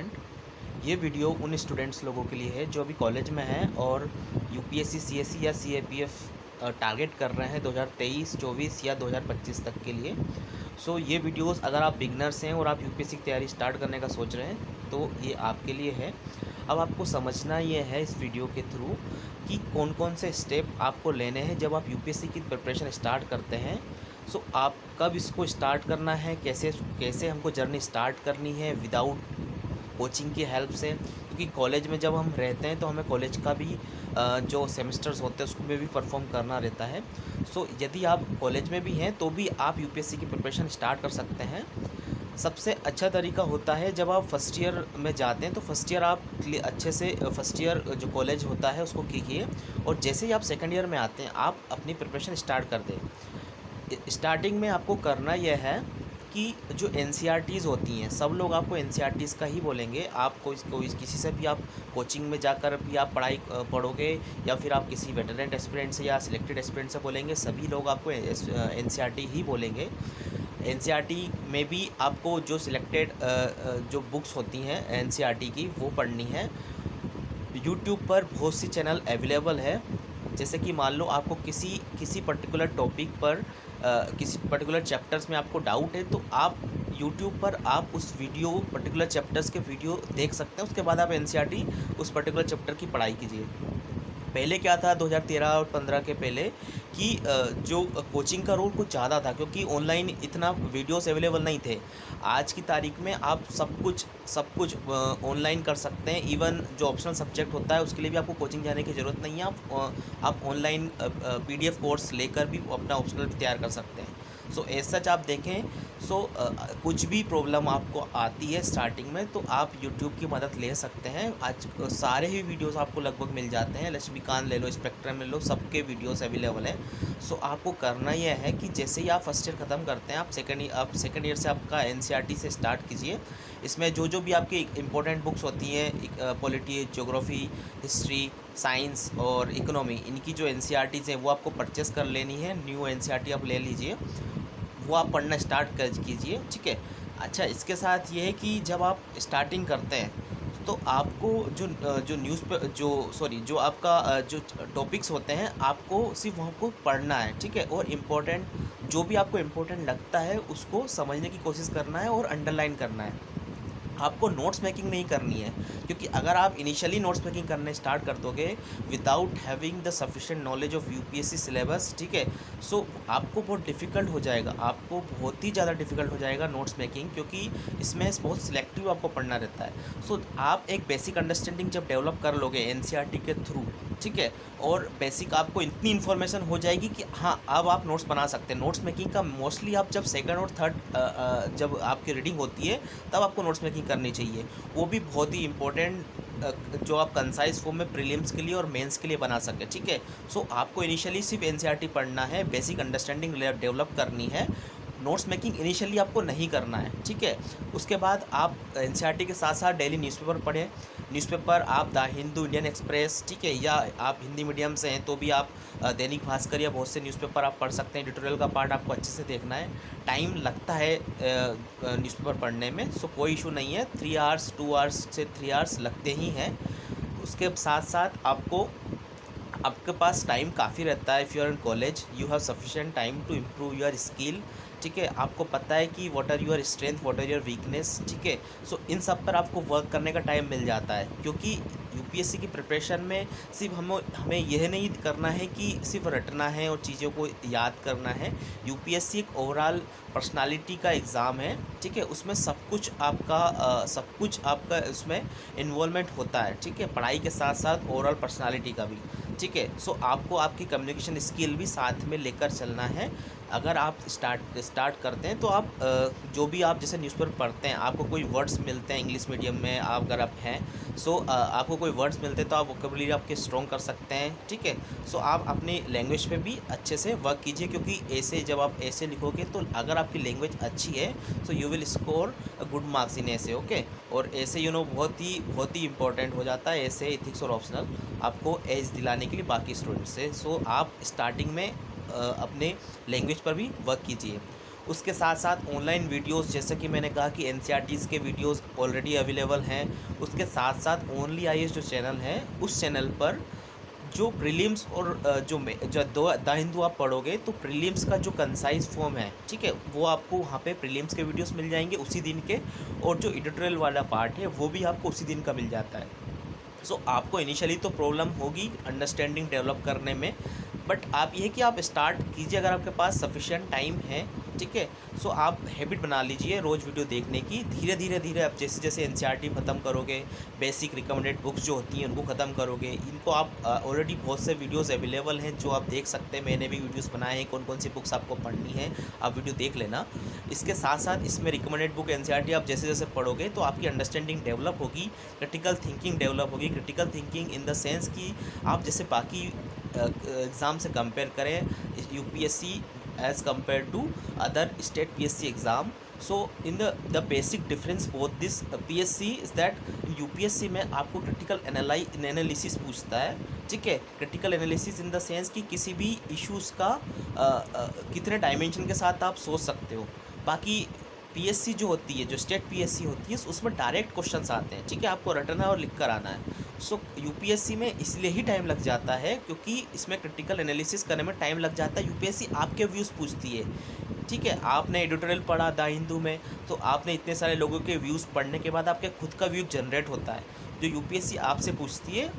Student. ये video उन students लोगों के लिए है जो अभी कॉलेज में हैं और यूपीएससी, सीएससी या सीएपीएफ टारगेट कर रहे हैं 2023, 24 या 2025 तक के लिए। सो ये वीडियोस अगर आप बिगनर्स हैं और आप यूपीएससी की तैयारी स्टार्ट करने का सोच रहे हैं तो ये आपके लिए है। अब आपको समझना ये है इस वीडियो के थ्रू कि कौन कौन से स्टेप आपको लेने हैं जब आप यूपीएससी की प्रिपरेशन स्टार्ट करते हैं। सो आप कब इसको स्टार्ट करना है, कैसे कैसे हमको जर्नी स्टार्ट करनी है विदाउट कोचिंग की हेल्प से, क्योंकि कॉलेज में जब हम रहते हैं तो हमें कॉलेज का भी जो सेमेस्टर्स होते हैं उसको में भी परफॉर्म करना रहता है। सो यदि आप कॉलेज में भी हैं तो भी आप यूपीएससी की प्रिपरेशन स्टार्ट कर सकते हैं। सबसे अच्छा तरीका होता है जब आप फर्स्ट ईयर में जाते हैं तो फर्स्ट ईयर आप अच्छे से फर्स्ट ईयर जो कॉलेज होता है उसको कीजिए, और जैसे ही आप सेकेंड ईयर में आते हैं आप अपनी प्रिपरेशन स्टार्ट कर दें। स्टार्टिंग में आपको करना यह है कि जो एनसीईआरटीज़ होती हैं, सब लोग आपको एनसीईआरटीज़ का ही बोलेंगे। आप कोई किसी से भी आप कोचिंग में जाकर भी आप पढ़ाई पढ़ोगे या फिर आप किसी वेटरेंट एस्पिरेंट से या सिलेक्टेड एस्पिरेंट से बोलेंगे, सभी लोग आपको एनसीईआरटी ही बोलेंगे। एनसीईआरटी में भी आपको जो सिलेक्टेड जो बुक्स होती हैं एनसीईआरटी की वो पढ़नी है। यूट्यूब पर बहुत सी चैनल अवेलेबल है। जैसे कि मान लो आपको किसी किसी पर्टिकुलर टॉपिक पर किसी पर्टिकुलर चैप्टर्स में आपको डाउट है तो आप यूट्यूब पर आप उस वीडियो पर्टिकुलर चैप्टर्स के वीडियो देख सकते हैं। उसके बाद आप एनसीईआरटी उस पर्टिकुलर चैप्टर की पढ़ाई कीजिए। पहले क्या था 2013 और 15 के पहले कि जो कोचिंग का रोल कुछ ज़्यादा था, क्योंकि ऑनलाइन इतना वीडियोस अवेलेबल नहीं थे। आज की तारीख में आप सब कुछ ऑनलाइन कर सकते हैं। इवन जो ऑप्शनल सब्जेक्ट होता है उसके लिए भी आपको कोचिंग जाने की ज़रूरत नहीं है। आप ऑनलाइन पीडीएफ कोर्स लेकर भी अपना ऑप्शनल तैयार कर सकते हैं। सो एज सच आप देखें, कुछ भी प्रॉब्लम आपको आती है स्टार्टिंग में तो आप यूट्यूब की मदद ले सकते हैं। आज सारे ही वीडियोस आपको लगभग मिल जाते हैं। लक्ष्मीकांत ले लो, स्पेक्ट्रम ले लो, सबके वीडियोस अवेलेबल हैं। सो आपको करना यह है कि जैसे ही आप फर्स्ट ईयर ख़त्म करते हैं आप सेकेंड ईयर से आपका एनसीईआरटी से स्टार्ट कीजिए। इसमें जो जो भी आपकी इंपॉर्टेंट बुक्स होती हैं, पॉलिटी, ज्योग्राफी, हिस्ट्री, साइंस और इकोनॉमी, इनकी जो एनसीईआरटीज़ हैं वो आपको परचेस कर लेनी है। न्यू एनसीईआरटी आप ले लीजिए, वो आप पढ़ना स्टार्ट कर कीजिए, ठीक है। अच्छा, इसके साथ ये है कि जब आप स्टार्टिंग करते हैं तो आपको जो न्यूज़ पे जो आपका जो टॉपिक्स होते हैं आपको सिर्फ वहाँ को पढ़ना है, ठीक है। और इम्पोर्टेंट जो भी आपको इम्पोर्टेंट लगता है उसको समझने की कोशिश करना है और अंडरलाइन करना है। आपको नोट्स मेकिंग नहीं करनी है, क्योंकि अगर आप इनिशियली नोट्स मेकिंग करने स्टार्ट कर दोगे without having the sufficient knowledge of UPSC syllabus, ठीक है, सो आपको बहुत डिफ़िकल्ट हो जाएगा, आपको बहुत ही ज़्यादा डिफ़िकल्ट हो जाएगा नोट्स मेकिंग, क्योंकि इसमें बहुत सिलेक्टिव आपको पढ़ना रहता है। सो आप एक बेसिक अंडरस्टैंडिंग जब डेवलप कर लोगे एनसीईआरटी के थ्रू, ठीक है, और बेसिक आपको इतनी इन्फॉर्मेशन हो जाएगी कि हाँ अब आप नोट्स बना सकते हैं। नोट्स मेकिंग का मोस्टली आप जब सेकंड और थर्ड जब आपकी रीडिंग होती है तब आपको नोट्स मेकिंग करनी चाहिए। वो भी बहुत ही इम्पोर्टेंट जो आप कंसाइज फॉर्म में प्रीलिम्स के लिए और मेंस के लिए बना सके, ठीक है। सो आपको इनिशियली सिर्फ एनसीईआरटी पढ़ना है, बेसिक अंडरस्टैंडिंग डेवलप करनी है। नोट्स मेकिंग इनिशियली आपको नहीं करना है, ठीक है। उसके बाद आप एनसीईआरटी के साथ साथ डेली न्यूज़पेपर पढ़ें। न्यूज़पेपर आप द हिंदू, इंडियन एक्सप्रेस, ठीक है, या आप हिंदी मीडियम से हैं तो भी आप दैनिक भास्कर या बहुत से न्यूज़पेपर आप पढ़ सकते हैं। एडिटोरियल का पार्ट आपको अच्छे से देखना है। टाइम लगता है न्यूज़पेपर पढ़ने में, सो कोई इशू नहीं है। 3 आवर्स 2 आवर्स से 3 आवर्स लगते ही हैं। उसके साथ साथ आपके पास टाइम काफ़ी रहता है। If you are in college you have sufficient time to improve your skill, ठीक है। आपको पता है कि what are your strength, what are your weakness, ठीक है। सो इन सब पर आपको वर्क करने का टाइम मिल जाता है, क्योंकि यूपीएससी की प्रिपरेशन में सिर्फ हमें यह नहीं करना है कि सिर्फ रटना है और चीज़ों को याद करना है। यूपीएससी एक ओवरऑल पर्सनालिटी का एग्ज़ाम है, ठीक है। उसमें सब कुछ आपका उसमें इन्वॉल्वमेंट होता है, ठीक है। पढ़ाई के साथ साथ ओवरऑल पर्सनालिटी का भी, ठीक है। सो आपको आपकी कम्युनिकेशन स्किल भी साथ में लेकर चलना है। अगर आप स्टार्ट करते हैं तो आप जो भी आप जैसे न्यूज़पेपर पढ़ते हैं आपको कोई वर्ड्स मिलते हैं इंग्लिश मीडियम में आप अगर आप हैं, सो आपको कोई वर्ड्स मिलते हैं तो आप वोकेबुलरी आपके स्ट्रॉन्ग कर सकते हैं, ठीक है। सो आप अपनी लैंग्वेज पे भी अच्छे से वर्क कीजिए, क्योंकि ऐसे जब आप ऐसे लिखोगे तो अगर आपकी लैंग्वेज अच्छी है so you will score good marks in ऐसे, ओके। और ऐसे बहुत ही इंपॉर्टेंट हो जाता है ऐसे एथिक्स और ऑप्शनल आपको एज दिलाने के लिए बाकी स्टूडेंट्स से। सो आप स्टार्टिंग में अपने लैंग्वेज पर भी वर्क कीजिए। उसके साथ साथ ऑनलाइन वीडियोस, जैसे कि मैंने कहा कि एनसीईआरटीज़ के वीडियोस ऑलरेडी अवेलेबल हैं। उसके साथ साथ ओनली आईएएस जो चैनल है, उस चैनल पर जो प्रीलिम्स और जो द हिंदू आप पढ़ोगे तो प्रीलिम्स का जो कंसाइज फॉर्म है, ठीक है, वो आपको वहाँ पे प्रीलिम्स के वीडियोस मिल जाएंगे उसी दिन के, और जो एडिटोरियल वाला पार्ट है वो भी आपको उसी दिन का मिल जाता है। सो आपको इनिशियली तो प्रॉब्लम होगी अंडरस्टैंडिंग डेवलप करने में, बट आप ये है कि आप स्टार्ट कीजिए अगर आपके पास सफिशिएंट टाइम है, ठीक है। सो आप हैबिट बना लीजिए रोज़ वीडियो देखने की। धीरे धीरे धीरे आप जैसे जैसे एनसीईआरटी ख़त्म करोगे, बेसिक रिकमेंडेड बुक्स जो होती हैं उनको ख़त्म करोगे, इनको आप ऑलरेडी बहुत से वीडियोस अवेलेबल हैं जो आप देख सकते हैं। मैंने भी वीडियोस बनाए हैं कौन कौन सी बुक्स आपको पढ़नी है, आप वीडियो देख लेना। इसके साथ साथ इसमें रिकमेंडेड बुक एनसीईआरटी आप जैसे जैसे पढ़ोगे तो आपकी अंडरस्टैंडिंग डेवलप होगी, क्रिटिकल थिंकिंग डेवलप होगी। Critical thinking in the sense कि आप जैसे बाकी एग्ज़ाम से कंपेयर करें UPSC as compare to other state PSC exam. So in the basic difference both this PSC is that UPSC में आपको क्रिटिकल एनालिसिस पूछता है, ठीक है। Critical analysis in the sense कि किसी भी इश्यूज़ का कितने डायमेंशन के साथ आप सोच सकते हो। बाकी पीएससी जो होती है, जो स्टेट पीएससी होती है, उसमें डायरेक्ट क्वेश्चंस आते हैं, ठीक है, आपको रटना है और लिख कर आना है। सो यूपीएससी में इसलिए ही टाइम लग जाता है क्योंकि इसमें क्रिटिकल एनालिसिस करने में टाइम लग जाता है। यूपीएससी आपके व्यूज़ पूछती है, ठीक है। आपने एडिटोरियल पढ़ा द हिंदू में, तो आपने इतने सारे लोगों के व्यूज़ पढ़ने के बाद आपके खुद का व्यू जनरेट होता है। जो यूपीएससी आपसे पूछती है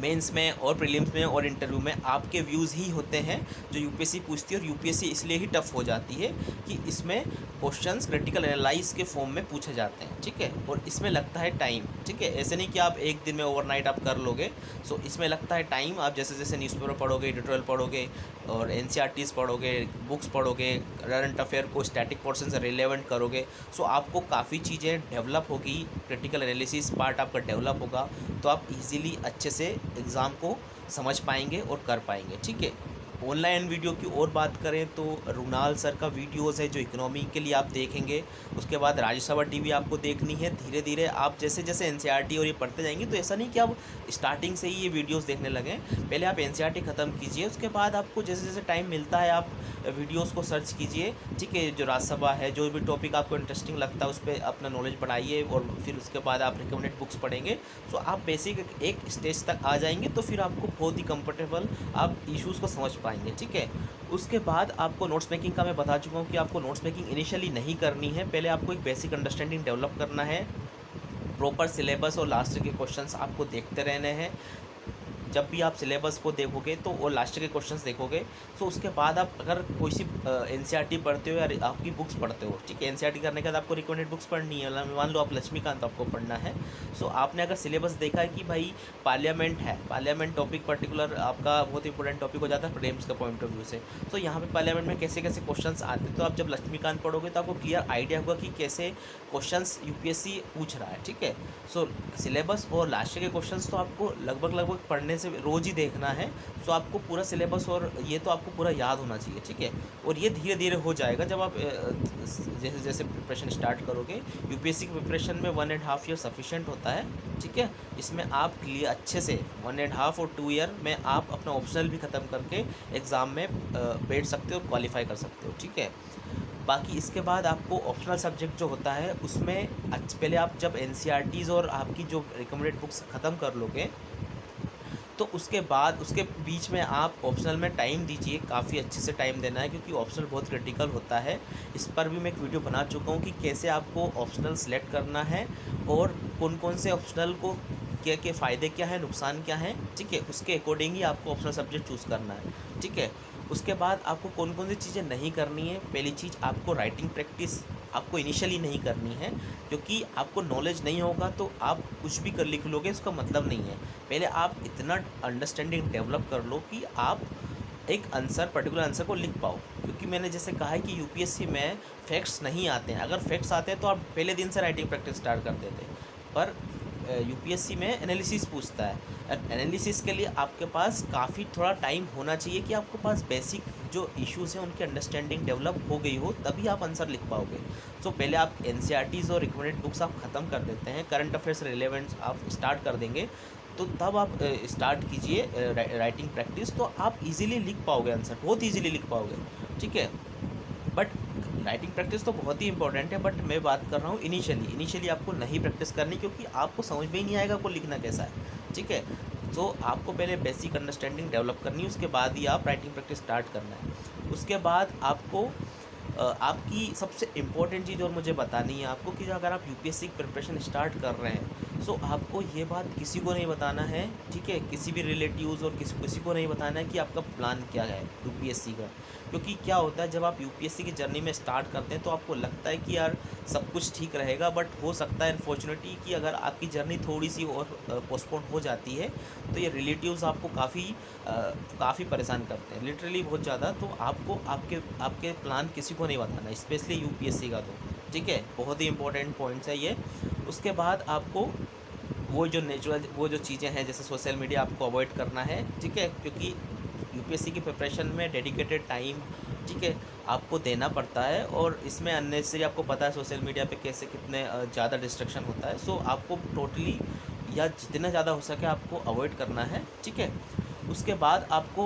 मेंस में और प्रीलिम्स में और इंटरव्यू में, आपके व्यूज़ ही होते हैं जो यूपीएससी पूछती है। और यूपीएससी इसलिए ही टफ हो जाती है कि इसमें क्वेश्चंस क्रिटिकल एनालाइज के फॉर्म में पूछे जाते हैं, ठीक है। और इसमें लगता है टाइम, ठीक है, ऐसे नहीं कि आप एक दिन में ओवरनाइट आप कर लोगे। सो इसमें लगता है टाइम। आप जैसे जैसे न्यूज़पेपर पढ़ोगे, एडिटोरियल पढ़ोगे और एनसीईआरटीज़ पढ़ोगे, बुक्स पढ़ोगे, करंट अफेयर को स्टैटिक पोर्शन से रिलेवेंट करोगे, सो आपको काफ़ी चीज़ें डेवलप होगी, क्रिटिकल एनालिसिस पार्ट आपका डेवलप होगा, तो आप इजीली अच्छे से एग्ज़ाम को समझ पाएंगे और कर पाएंगे, ठीक है। ऑनलाइन वीडियो की और बात करें तो रुनाल सर का वीडियोस है जो इकोनॉमी के लिए आप देखेंगे। उसके बाद राज्यसभा टीवी आपको देखनी है। धीरे धीरे आप जैसे जैसे एनसीईआरटी और ये पढ़ते जाएंगे, तो ऐसा नहीं कि आप स्टार्टिंग से ही ये वीडियोस देखने लगें। पहले आप एनसीईआरटी ख़त्म कीजिए, उसके बाद आपको जैसे जैसे टाइम मिलता है आप वीडियोज़ को सर्च कीजिए, ठीक है। जो राज्यसभा है, जो भी टॉपिक आपको इंटरेस्टिंग लगता है उस पर अपना नॉलेज बढ़ाइए, और फिर उसके बाद आप रिकमेंडेड बुक्स पढ़ेंगे। सो आप बेसिक एक स्टेज तक आ जाएंगे, तो फिर आपको बहुत ही कंफर्टेबल आप इश्यूज़ को समझ पाएंगे, ठीक है। उसके बाद आपको नोट्स मेकिंग का मैं बता चुका हूँ कि आपको नोट्स मेकिंग इनिशियली नहीं करनी है। पहले आपको एक बेसिक अंडरस्टैंडिंग डेवलप करना है। प्रॉपर सिलेबस और लास्ट के क्वेश्चंस आपको देखते रहने हैं। जब भी आप सिलेबस को देखोगे तो वो लास्ट के क्वेश्चंस देखोगे, तो उसके बाद आप अगर कोई सी एनसीईआरटी पढ़ते हो या आपकी बुक्स पढ़ते हो, ठीक है, एनसीईआरटी करने के बाद आपको रिकमेंडेड बुक्स पढ़नी है। मान लो आप लक्ष्मीकांत आपको पढ़ना है, सो आपने अगर सिलेबस देखा है कि भाई पार्लियामेंट है, पार्लियामेंट टॉपिक पर्टिकुलर आपका बहुत इंपॉर्टेंट टॉपिक हो जाता है प्रीलिम्स का पॉइंट ऑफ व्यू से। तो यहाँ पे पार्लियामेंट में कैसे कैसे क्वेश्चंस आते हैं, तो आप जब लक्ष्मीकांत पढ़ोगे तो आपको क्लियर आइडिया होगा कि कैसे क्वेश्चंस यूपीएससी पूछ रहा है, ठीक है। सो सिलेबस और लास्ट के क्वेश्चंस तो आपको लगभग पढ़ने से रोज़ ही देखना है। सो आपको पूरा सिलेबस और ये तो आपको पूरा याद होना चाहिए, ठीक है। और ये धीरे धीरे हो जाएगा जब आप जैसे जैसे प्रिपरेशन स्टार्ट करोगे। यूपीएससी की प्रिपरेशन में 1.5 ईयर सफिशिएंट होता है, ठीक है। इसमें आप क्लियर अच्छे से 1.5 और 2 ईयर में आप अपना ऑप्शनल भी ख़त्म करके एग्ज़ाम में बैठ सकते हो, क्वालिफाई कर सकते हो, ठीक है। बाकी इसके बाद आपको ऑप्शनल सब्जेक्ट जो होता है उसमें पहले आप जब एनसीईआरटीज़ और आपकी जो रिकमेंडेड बुक्स ख़त्म कर लोगे, तो उसके बाद उसके बीच में आप ऑप्शनल में टाइम दीजिए। काफ़ी अच्छे से टाइम देना है क्योंकि ऑप्शनल बहुत क्रिटिकल होता है। इस पर भी मैं एक वीडियो बना चुका हूँ कि कैसे आपको ऑप्शनल सेलेक्ट करना है और कौन कौन से ऑप्शनल को क्या फ़ायदे क्या है, नुकसान क्या है, ठीक है। उसके अकॉर्डिंग ही आपको ऑप्शनल सब्जेक्ट चूज़ करना है, ठीक है। उसके बाद आपको कौन कौन सी चीज़ें नहीं करनी है। पहली चीज़, आपको राइटिंग प्रैक्टिस आपको इनिशियली नहीं करनी है, क्योंकि आपको नॉलेज नहीं होगा तो आप कुछ भी कर लिख लोगे, उसका मतलब नहीं है। पहले आप इतना अंडरस्टैंडिंग डेवलप कर लो कि आप एक आंसर, पर्टिकुलर आंसर को लिख पाओ। क्योंकि मैंने जैसे कहा है कि यूपीएससी में फैक्ट्स नहीं आते हैं। अगर फैक्ट्स आते हैं तो आप पहले दिन से राइटिंग प्रैक्टिस स्टार्ट कर देते, पर यूपीएससी में एनालिसिस पूछता है। एनालिसिस के लिए आपके पास काफ़ी थोड़ा टाइम होना चाहिए कि आपके पास बेसिक जो इश्यूज़ हैं उनकी अंडरस्टैंडिंग डेवलप हो गई हो, तभी आप आंसर लिख पाओगे। तो पहले आप एनसीईआरटीज़ और रिकमेंडेड बुक्स आप ख़त्म कर देते हैं, करंट अफेयर्स रिलेवेंट आप स्टार्ट कर देंगे, तो तब आप स्टार्ट कीजिए राइटिंग प्रैक्टिस, तो आप इजीली लिख पाओगे आंसर, बहुत इजीली लिख पाओगे, ठीक है। बट राइटिंग प्रैक्टिस तो बहुत ही इंपॉर्टेंट है, बट मैं बात कर रहा हूँ इनिशियली आपको नहीं प्रैक्टिस करनी, क्योंकि आपको समझ में ही नहीं आएगा को लिखना कैसा है, ठीक है। तो आपको पहले बेसिक अंडरस्टैंडिंग डेवलप करनी है, उसके बाद ही आप राइटिंग प्रैक्टिस स्टार्ट करना है। उसके बाद आपको आपकी सबसे इम्पोर्टेंट चीज़ और मुझे बतानी है आपको कि अगर आप यूपीएससी की प्रिपरेशन स्टार्ट कर रहे हैं, सो आपको ये बात किसी को नहीं बताना है, ठीक है, किसी भी रिलेटिव्स और किसी को नहीं बताना है कि आपका प्लान क्या है यूपीएससी का। क्योंकि क्या होता है, जब आप यूपीएससी की जर्नी में स्टार्ट करते हैं तो आपको लगता है कि यार सब कुछ ठीक रहेगा, बट हो सकता है अनफॉर्चुनेटली कि अगर आपकी जर्नी थोड़ी सी और पोस्टपोन हो जाती है तो ये रिलेटिव्स आपको काफ़ी परेशान करते हैं, लिटरली बहुत ज़्यादा। तो आपको आपके आपके प्लान किसी को नहीं बताना, स्पेशली यूपीएससी का, तो ठीक है, बहुत ही इंपॉर्टेंट पॉइंट्स है ये। उसके बाद आपको वो जो चीज़ें हैं जैसे सोशल मीडिया आपको अवॉइड करना है, ठीक है, क्योंकि यूपीएससी की प्रिपरेशन में डेडिकेटेड टाइम, ठीक है, आपको देना पड़ता है, और इसमें अननेसेसरी आपको पता है सोशल मीडिया पे कैसे कितने ज़्यादा डिस्ट्रक्शन होता है। सो आपको टोटली या जितना ज़्यादा हो सके आपको अवॉइड करना है, ठीक है। उसके बाद आपको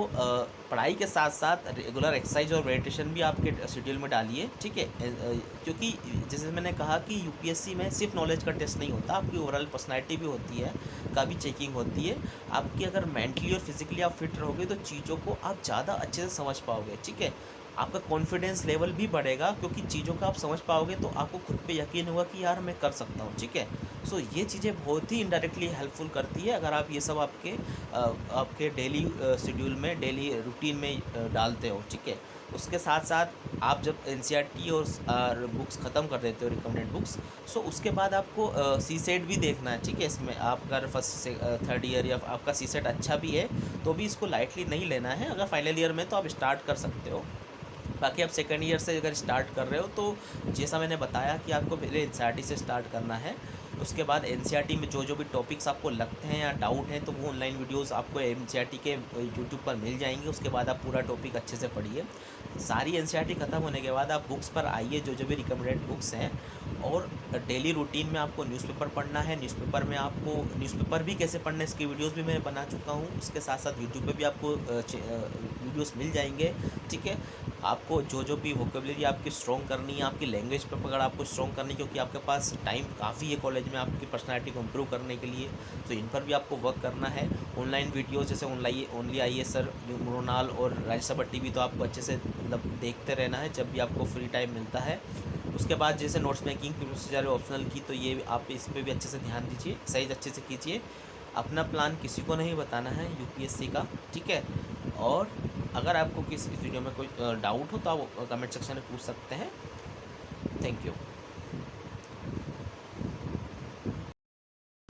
पढ़ाई के साथ साथ रेगुलर एक्सरसाइज और मेडिटेशन भी आपके शेड्यूल में डालिए, ठीक है। क्योंकि जैसे मैंने कहा कि यूपीएससी में सिर्फ नॉलेज का टेस्ट नहीं होता, आपकी ओवरऑल पर्सनैलिटी भी होती है, का भी चेकिंग होती है। आपकी अगर मेंटली और फिजिकली आप फिट रहोगे तो चीज़ों को आप ज़्यादा अच्छे से समझ पाओगे, ठीक है। आपका कॉन्फिडेंस लेवल भी बढ़ेगा, क्योंकि चीज़ों का आप समझ पाओगे तो आपको खुद पे यकीन होगा कि यार मैं कर सकता हूँ, ठीक है। सो ये चीज़ें बहुत ही इनडायरेक्टली हेल्पफुल करती है अगर आप ये सब आपके डेली शेड्यूल में, डेली रूटीन में डालते हो, ठीक है। उसके साथ साथ आप जब एनसीईआरटी और बुक्स ख़त्म कर देते हो, रिकमेंडेड बुक्स, सो उसके बाद आपको सी सेट भी देखना है, ठीक है। इसमें आप अगर फर्स्ट से थर्ड ईयर या आपका सी सेट अच्छा भी है तो भी इसको लाइटली नहीं लेना है। अगर फाइनल ईयर में तो आप स्टार्ट कर सकते हो। बाकी आप सेकंड ईयर से अगर स्टार्ट कर रहे हो तो जैसा मैंने बताया कि आपको पहले एनसीईआरटी से स्टार्ट करना है। उसके बाद एनसीईआरटी में जो भी टॉपिक्स आपको लगते हैं या डाउट हैं तो वो ऑनलाइन वीडियोस आपको एनसीईआरटी के यूट्यूब पर मिल जाएंगे। उसके बाद आप पूरा टॉपिक अच्छे से पढ़िए। सारी एनसीईआरटी ख़त्म होने के बाद आप बुक्स पर आइए, जो भी रिकमेंडेड बुक्स हैं, और डेली रूटीन में आपको न्यूज़पेपर पढ़ना है। न्यूज़पेपर में आपको न्यूज़पेपर भी कैसे पढ़ना है इसकी वीडियोस भी मैं बना चुका हूँ। उसके साथ साथ यूट्यूब पे भी आपको वीडियोस मिल जाएंगे, ठीक है। आपको जो भी वोकेबलरी आपकी स्ट्रॉन्ग करनी है, आपकी लैंग्वेज पर पकड़ आपको स्ट्रॉन्ग करनी है, क्योंकि आपके पास टाइम काफ़ी है कॉलेज में आपकी पर्सनैलिटी को इम्प्रूव करने के लिए, तो इन पर भी आपको वर्क करना है। ऑनलाइन वीडियोस जैसे ओनली आइए सर, मृणाल और राज्यसभा टीवी तो आपको अच्छे से मतलब देखते रहना है जब भी आपको फ्री टाइम मिलता है। उसके बाद जैसे नोट्स मेकिंग की प्रोसीजर ऑप्शनल की, तो ये आप इस पर भी अच्छे से ध्यान दीजिए, एक्सरसाइज अच्छे से कीजिए। अपना प्लान किसी को नहीं बताना है यूपीएससी का, ठीक है। और अगर आपको किसी वीडियो में कोई डाउट हो तो आप कमेंट सेक्शन में पूछ सकते हैं। Thank you.